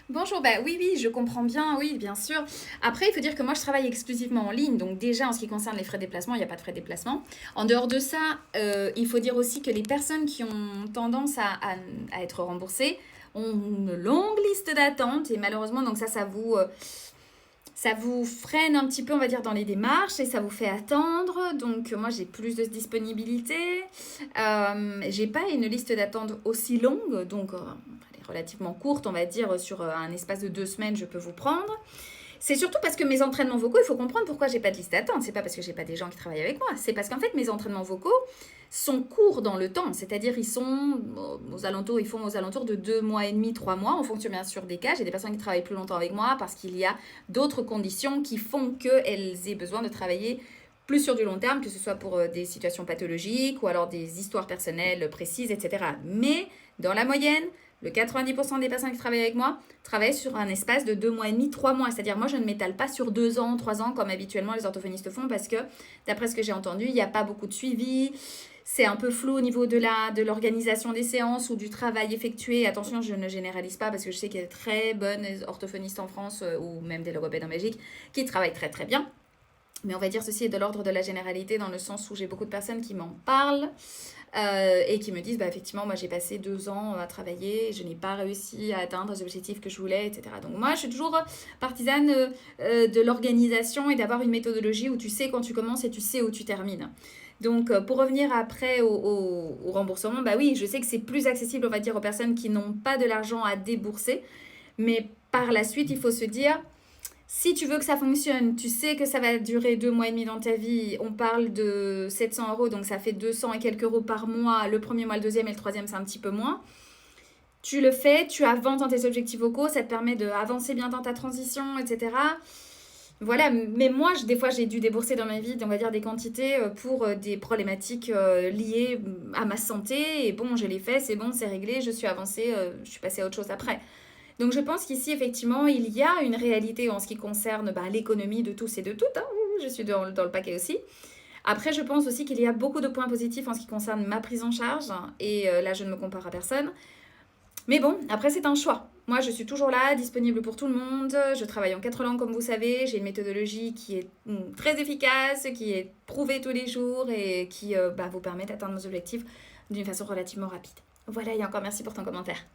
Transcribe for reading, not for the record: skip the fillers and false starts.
Bonjour, bah oui, oui, je comprends bien, oui, bien sûr. Après, il faut dire que moi, je travaille exclusivement en ligne, donc déjà, en ce qui concerne les frais de déplacement, il n'y a pas de frais de déplacement. En dehors de ça, il faut dire aussi que les personnes qui ont tendance à être remboursées ont une longue liste d'attente, et malheureusement, donc ça vous freine un petit peu, on va dire, dans les démarches et ça vous fait attendre. Donc, moi, j'ai plus de disponibilité. J'ai pas une liste d'attente aussi longue, donc elle est relativement courte, on va dire, sur un espace de 2 semaines, je peux vous prendre. C'est surtout parce que mes entraînements vocaux, il faut comprendre pourquoi j'ai pas de liste d'attente. C'est pas parce que j'ai pas des gens qui travaillent avec moi. C'est parce qu'en fait, mes entraînements vocaux sont courts dans le temps. C'est-à-dire, ils sont aux alentours, ils font aux alentours de 2 mois et demi, 3 mois, en fonction bien sûr des cas. J'ai des personnes qui travaillent plus longtemps avec moi parce qu'il y a d'autres conditions qui font qu'elles aient besoin de travailler plus sur du long terme, que ce soit pour des situations pathologiques ou alors des histoires personnelles précises, etc. Mais dans la moyenne, le 90% des personnes qui travaillent avec moi travaillent sur un espace de 2 mois et demi, 3 mois. C'est-à-dire, moi, je ne m'étale pas sur 2 ans, 3 ans, comme habituellement les orthophonistes font, parce que, d'après ce que j'ai entendu, il n'y a pas beaucoup de suivi. C'est un peu flou au niveau de l'organisation des séances ou du travail effectué. Attention, je ne généralise pas parce que je sais qu'il y a de très bonnes orthophonistes en France ou même des logopèdes en Belgique qui travaillent très très bien. Mais on va dire ceci est de l'ordre de la généralité dans le sens où j'ai beaucoup de personnes qui m'en parlent et qui me disent bah effectivement moi j'ai passé 2 ans à travailler, je n'ai pas réussi à atteindre les objectifs que je voulais, etc. Donc moi je suis toujours partisane de l'organisation et d'avoir une méthodologie où tu sais quand tu commences et tu sais où tu termines. Donc pour revenir après au remboursement, bah oui je sais que c'est plus accessible on va dire aux personnes qui n'ont pas de l'argent à débourser, mais par la suite il faut se dire si tu veux que ça fonctionne, tu sais que ça va durer 2 mois et demi dans ta vie, on parle de 700 euros, donc ça fait 200 et quelques euros par mois. Le premier mois, le deuxième et le troisième, c'est un petit peu moins. Tu le fais, tu avances dans tes objectifs vocaux, ça te permet d'avancer bien dans ta transition, etc. Voilà, mais moi, des fois, j'ai dû débourser dans ma vie, on va dire, des quantités pour des problématiques liées à ma santé. Et bon, je l'ai fait, c'est bon, c'est réglé, je suis avancée, je suis passée à autre chose après. Donc je pense qu'ici, effectivement, il y a une réalité en ce qui concerne l'économie de tous et de toutes. Hein. Je suis dans le paquet aussi. Après, je pense aussi qu'il y a beaucoup de points positifs en ce qui concerne ma prise en charge. Et là, je ne me compare à personne. Mais bon, après, c'est un choix. Moi, je suis toujours là, disponible pour tout le monde. Je travaille en 4 langues, comme vous savez. J'ai une méthodologie qui est très efficace, qui est prouvée tous les jours et qui vous permet d'atteindre vos objectifs d'une façon relativement rapide. Voilà, et encore merci pour ton commentaire.